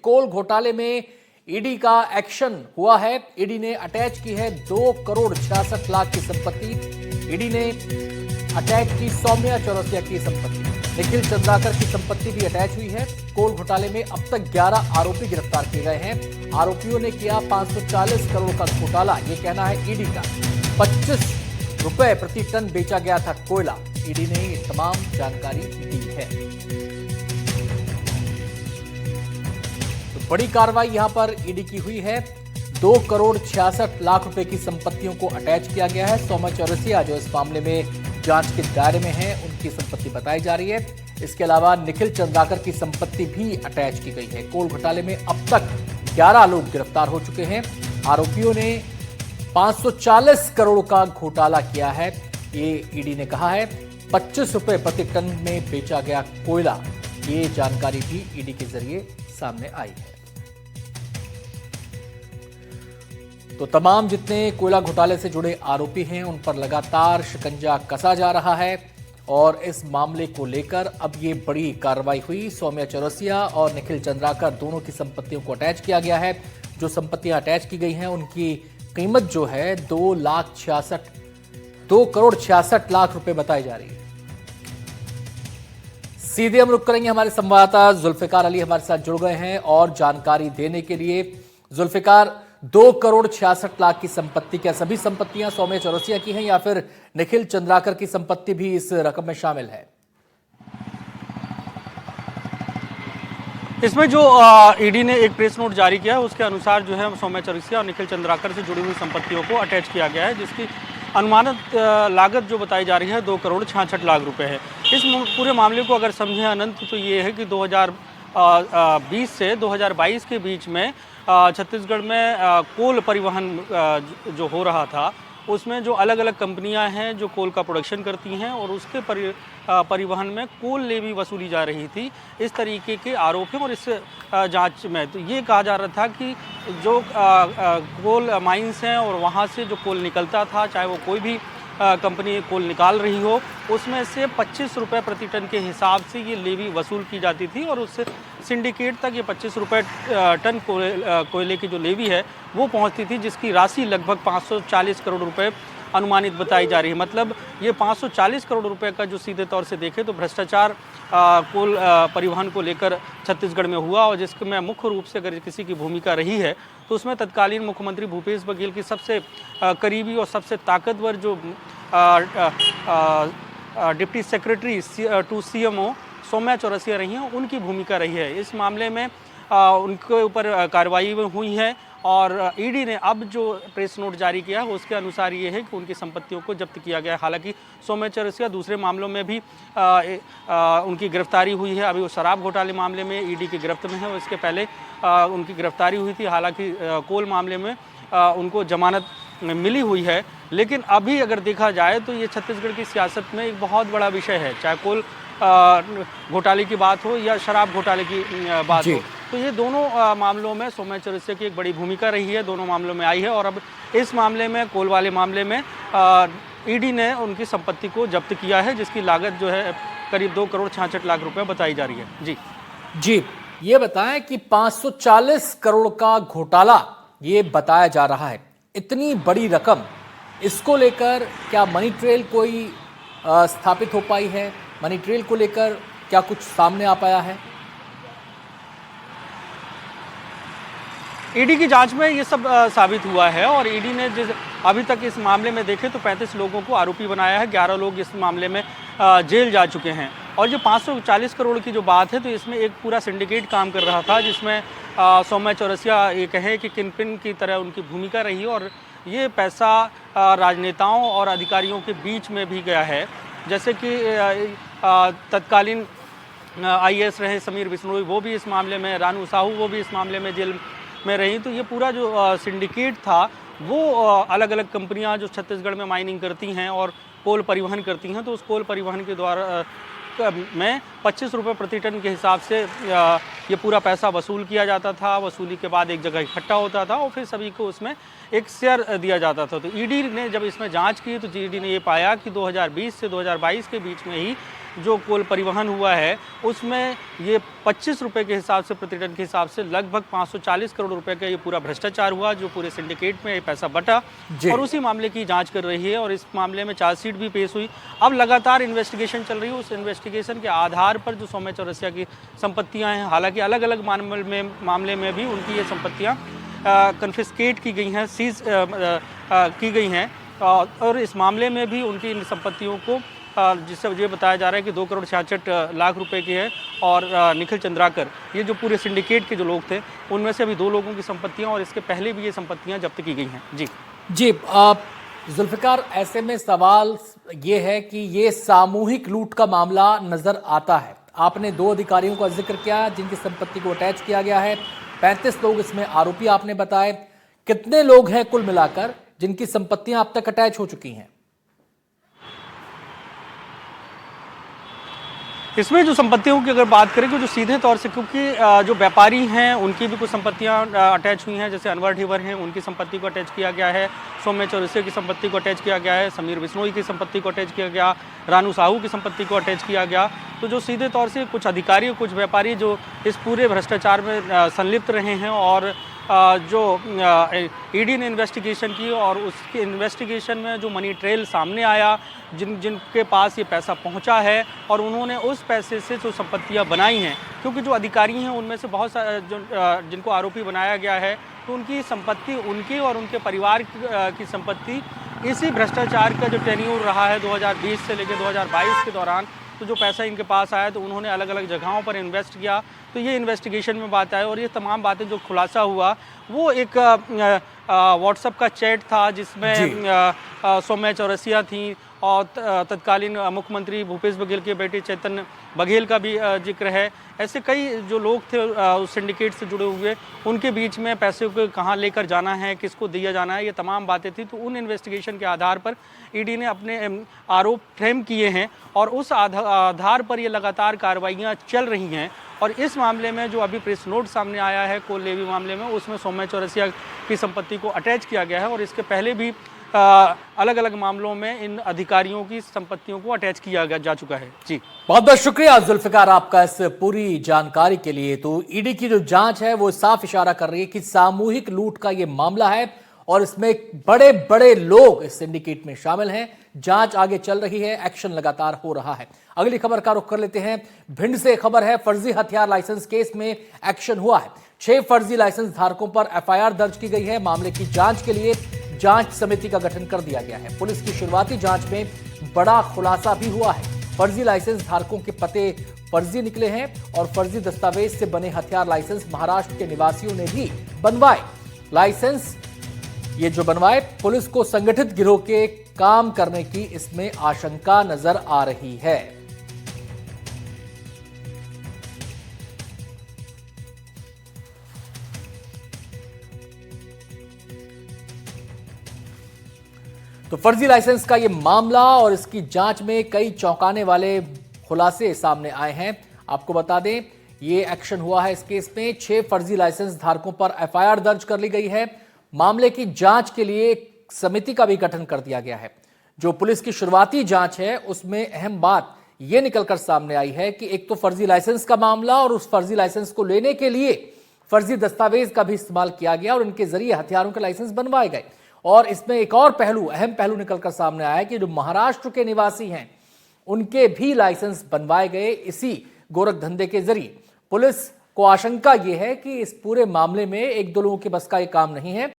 कोल घोटाले में ईडी का एक्शन हुआ है। ईडी ने अटैच की है 2 करोड़ 66 लाख की संपत्ति। ईडी ने अटैच की सौम्या चौरसिया की संपत्ति, निखिल चंद्राकर की संपत्ति भी अटैच हुई है। कोल घोटाले में अब तक 11 आरोपी गिरफ्तार किए गए हैं। आरोपियों ने किया 540 करोड़ का घोटाला, ये कहना है ईडी का। 25 रुपए प्रति टन बेचा गया था कोयला। ईडी ने ये तमाम जानकारी दी है। बड़ी कार्रवाई यहां पर ईडी की हुई है। 2 करोड़ 66 लाख रुपए की संपत्तियों को अटैच किया गया है। सौम्या चौरसिया जो इस मामले में जांच के दायरे में है, उनकी संपत्ति बताई जा रही है। इसके अलावा निखिल चंद्राकर की संपत्ति भी अटैच की गई है। कोल घोटाले में अब तक 11 लोग गिरफ्तार हो चुके हैं। आरोपियों ने 540 करोड़ का घोटाला किया है, ये ईडी ने कहा है। 25 रुपए प्रति टन में बेचा गया कोयला, ये जानकारी भी ईडी के जरिए सामने आई है। तो तमाम जितने कोयला घोटाले से जुड़े आरोपी हैं, उन पर लगातार शिकंजा कसा जा रहा है और इस मामले को लेकर अब ये बड़ी कार्रवाई हुई। सौम्या चौरसिया और निखिल चंद्राकर दोनों की संपत्तियों को अटैच किया गया है। जो संपत्तियां अटैच की गई हैं, उनकी कीमत जो है 2 करोड़ 66 लाख रुपए बताई जा रही है। सीधे हम रुक करेंगे, हमारे संवाददाता जुल्फिकार अली हमारे साथ जुड़ गए हैं और जानकारी देने के लिए। जुल्फिकार, 2 करोड़ 66 लाख की संपत्ति, क्या सभी संपत्तियां सौम्या चौरसिया की हैं या फिर निखिल चंद्राकर की संपत्ति भी इस रकम में शामिल है? इसमें जो ईडी ने एक प्रेस नोट जारी किया है, उसके अनुसार जो है सौम्या चौरसिया और निखिल चंद्राकर से जुड़ी हुई संपत्तियों को अटैच किया गया है, जिसकी अनुमानित लागत जो बताई जा रही है 2 करोड़ 66 लाख रुपए है। इस पूरे मामले को अगर समझें अनंत, तो ये है कि 2020 से 2022 के बीच में छत्तीसगढ़ में कोल परिवहन जो हो रहा था, उसमें जो अलग अलग कंपनियां हैं जो कोल का प्रोडक्शन करती हैं और उसके परिवहन में कोल लेवी वसूली जा रही थी, इस तरीके के आरोप हैं। और इस जांच में तो ये कहा जा रहा था कि जो कोल माइंस हैं और वहाँ से जो कोल निकलता था, चाहे वो कोई भी कंपनी कोल निकाल रही हो, उसमें से 25 रुपये प्रति टन के हिसाब से ये लेवी वसूल की जाती थी और उससे सिंडिकेट तक ये 25 रुपये टन कोयले की जो लेवी है वो पहुंचती थी, जिसकी राशि लगभग 540 करोड़ रुपए अनुमानित बताई जा रही है। मतलब ये 540 करोड़ रुपए का जो सीधे तौर से देखें तो भ्रष्टाचार कोल परिवहन को लेकर छत्तीसगढ़ में हुआ, और जिसमें मुख्य रूप से अगर किसी की भूमिका रही है तो उसमें तत्कालीन मुख्यमंत्री भूपेश बघेल की सबसे करीबी और सबसे ताकतवर जो deputy secretary to CMO Saumya Chaurasia रही हैं, उनकी भूमिका रही है। इस मामले में उनके ऊपर कार्रवाई हुई है और ईडी ने अब जो प्रेस नोट जारी किया है उसके अनुसार ये है कि उनकी संपत्तियों को जब्त किया गया है। हालांकि सौम्या चौरसिया दूसरे मामलों में भी उनकी गिरफ्तारी हुई है। अभी वो शराब घोटाले मामले में ईडी की गिरफ्त में है, इसके पहले उनकी गिरफ्तारी हुई थी। हालांकि कोल मामले में उनको जमानत मिली हुई है। लेकिन अभी अगर देखा जाए तो ये छत्तीसगढ़ की सियासत में एक बहुत बड़ा विषय है, चाहे कोल घोटाले की बात हो या शराब घोटाले की बात हो, तो ये दोनों मामलों में सौम्या चौरसिया की एक बड़ी भूमिका रही है, दोनों मामलों में आई है। और अब इस मामले में, कोल वाले मामले में, ईडी ने उनकी संपत्ति को जब्त किया है, जिसकी लागत जो है करीब 2 करोड़ 66 लाख रुपए बताई जा रही है। जी, ये बताएं कि 540 करोड़ का घोटाला ये बताया जा रहा है, इतनी बड़ी रकम, इसको लेकर क्या मनी ट्रेल कोई स्थापित हो पाई है? मनी ट्रेल को लेकर क्या कुछ सामने आ पाया है? ईडी की जांच में ये सब साबित हुआ है और ईडी ने अभी तक इस मामले में देखे तो 35 लोगों को आरोपी बनाया है। 11 लोग इस मामले में जेल जा चुके हैं। और जो 540 करोड़ की जो बात है, तो इसमें एक पूरा सिंडिकेट काम कर रहा था, जिसमें सौम्या चौरसिया ये कहें कि किंगपिन की तरह उनकी भूमिका रही, और ये पैसा राजनेताओं और अधिकारियों के बीच में भी गया है। जैसे कि तत्कालीन IAS रहे समीर बिश्नोई, वो भी इस मामले में, रानू साहू वो भी इस मामले में जेल में रही। तो ये पूरा जो सिंडिकेट था, वो अलग अलग कंपनियां जो छत्तीसगढ़ में माइनिंग करती हैं और कोल परिवहन करती हैं, तो उस कोल परिवहन के द्वारा में 25 रुपये प्रति टन के हिसाब से ये पूरा पैसा वसूल किया जाता था। वसूली के बाद एक जगह इकट्ठा होता था और फिर सभी को उसमें एक शेयर दिया जाता था। तो ईडी ने जब इसमें जांच की तो ईडी ने ये पाया कि 2020 से 2022 के बीच में ही जो कोल परिवहन हुआ है उसमें ये 25 रुपये के हिसाब से प्रति टन के हिसाब से लगभग 540 करोड़ रुपए का ये पूरा भ्रष्टाचार हुआ, जो पूरे सिंडिकेट में ये पैसा बटा और उसी मामले की जांच कर रही है। और इस मामले में चार्जशीट भी पेश हुई। अब लगातार इन्वेस्टिगेशन चल रही है। उस इन्वेस्टिगेशन के आधार पर जो सौम्या चौरसिया की संपत्तियाँ हैं, हालांकि अलग अलग मामले में भी उनकी ये संपत्तियाँ कन्फिस्केट की गई हैं, सीज की गई हैं और इस मामले में भी उनकी इन संपत्तियों को जिससे ये बताया जा रहा है कि 2 करोड़ 66 लाख रुपए की है। और निखिल चंद्राकर, ये जो पूरे सिंडिकेट के जो लोग थे उनमें से अभी 2 लोगों की संपत्तियां और इसके पहले भी ये संपत्तियां जब्त की गई हैं। जी जुल्फिकार, ऐसे में सवाल ये है कि ये सामूहिक लूट का मामला नजर आता है। आपने 2 अधिकारियों का जिक्र किया जिनकी संपत्ति को अटैच किया गया है। 35 लोग इसमें आरोपी आपने बताए। कितने लोग हैं कुल मिलाकर जिनकी संपत्तियां अब तक अटैच हो चुकी हैं? इसमें जो संपत्तियों की अगर बात करें, जो सीधे तौर से, क्योंकि जो व्यापारी हैं उनकी भी कुछ संपत्तियां अटैच हुई हैं, जैसे अनवर ढीवर हैं उनकी संपत्ति को अटैच किया गया है, सौम्या चौरसिया की संपत्ति को अटैच किया गया है, समीर बिश्नोई की संपत्ति को अटैच किया गया, रानू साहू की संपत्ति को अटैच किया गया। तो जो सीधे तौर से कुछ अधिकारी, कुछ व्यापारी जो इस पूरे भ्रष्टाचार में संलिप्त रहे हैं और जो ईडी ने इन्वेस्टिगेशन की और उसके इन्वेस्टिगेशन में जो मनी ट्रेल सामने आया, जिनके पास ये पैसा पहुंचा है और उन्होंने उस पैसे से जो संपत्तियां बनाई हैं, क्योंकि जो अधिकारी हैं उनमें से बहुत सारे जिनको आरोपी बनाया गया है तो उनकी संपत्ति, उनकी और उनके परिवार की संपत्ति इसी भ्रष्टाचार का जो टेन्यूर रहा है 2020 से लेकर 2022 के दौरान, तो जो पैसा इनके पास आया तो उन्होंने अलग अलग जगहों पर इन्वेस्ट किया। तो ये इन्वेस्टिगेशन में बात आए और ये तमाम बातें जो खुलासा हुआ वो एक व्हाट्सएप का चैट था जिसमें सौम्या चौरसिया थी और तत्कालीन मुख्यमंत्री भूपेश बघेल के बेटे चेतन बघेल का भी जिक्र है। ऐसे कई जो लोग थे उस सिंडिकेट से जुड़े हुए, उनके बीच में पैसे को कहाँ लेकर जाना है, किसको दिया जाना है, ये तमाम बातें थी। तो उन इन्वेस्टिगेशन के आधार पर ईडी ने अपने आरोप फ्रेम किए हैं और उस आधार पर ये लगातार कार्रवाइयाँ चल रही हैं। और इस मामले में जो अभी प्रेस नोट सामने आया है कोल लेवी मामले में, उसमें सौम्या चौरसिया की संपत्ति को अटैच किया गया है और इसके पहले भी अलग अलग मामलों में इन अधिकारियों की संपत्तियों को अटैच किया जा चुका है। जी, बहुत बहुत शुक्रिया जुल्फिकार आपका इस पूरी जानकारी के लिए। तो ईडी की जो जांच है वो साफ इशारा कर रही है कि सामूहिक लूट का ये मामला है और इसमें बड़े बड़े लोग इस सिंडिकेट में शामिल हैं। जांच आगे चल रही है, एक्शन लगातार हो रहा है। अगली खबर का रुख कर लेते हैं। भिंड से खबर है, फर्जी हथियार लाइसेंस केस में एक्शन हुआ है। 6 फर्जी लाइसेंस धारकों पर एफआईआर दर्ज की गई है। मामले की जांच के लिए जांच समिति का गठन कर दिया गया है। पुलिस की शुरुआती जांच में बड़ा खुलासा भी हुआ है। फर्जी लाइसेंस धारकों के पते फर्जी निकले हैं और फर्जी दस्तावेज से बने हथियार लाइसेंस महाराष्ट्र के निवासियों ने भी बनवाए। लाइसेंस ये जो बनवाए, पुलिस को संगठित गिरोह के काम करने की इसमें आशंका नजर आ रही है। तो फर्जी लाइसेंस का ये मामला और इसकी जांच में कई चौंकाने वाले खुलासे सामने आए हैं। आपको बता दें, ये एक्शन हुआ है इस केस में। 6 फर्जी लाइसेंस धारकों पर एफआईआर दर्ज कर ली गई है। मामले की जांच के लिए एक समिति का भी गठन कर दिया गया है। जो पुलिस की शुरुआती जांच है उसमें अहम बात यह निकलकर सामने आई है कि एक तो फर्जी लाइसेंस का मामला और उस फर्जी लाइसेंस को लेने के लिए फर्जी दस्तावेज का भी इस्तेमाल किया गया और इनके जरिए हथियारों के लाइसेंस बनवाए गए। और इसमें एक और पहलू, अहम पहलू निकलकर सामने आया कि जो महाराष्ट्र के निवासी हैं उनके भी लाइसेंस बनवाए गए इसी गोरख धंधे के जरिए। पुलिस को आशंका यह है कि इस पूरे मामले में 1-2 लोगों के बस का यह काम नहीं है।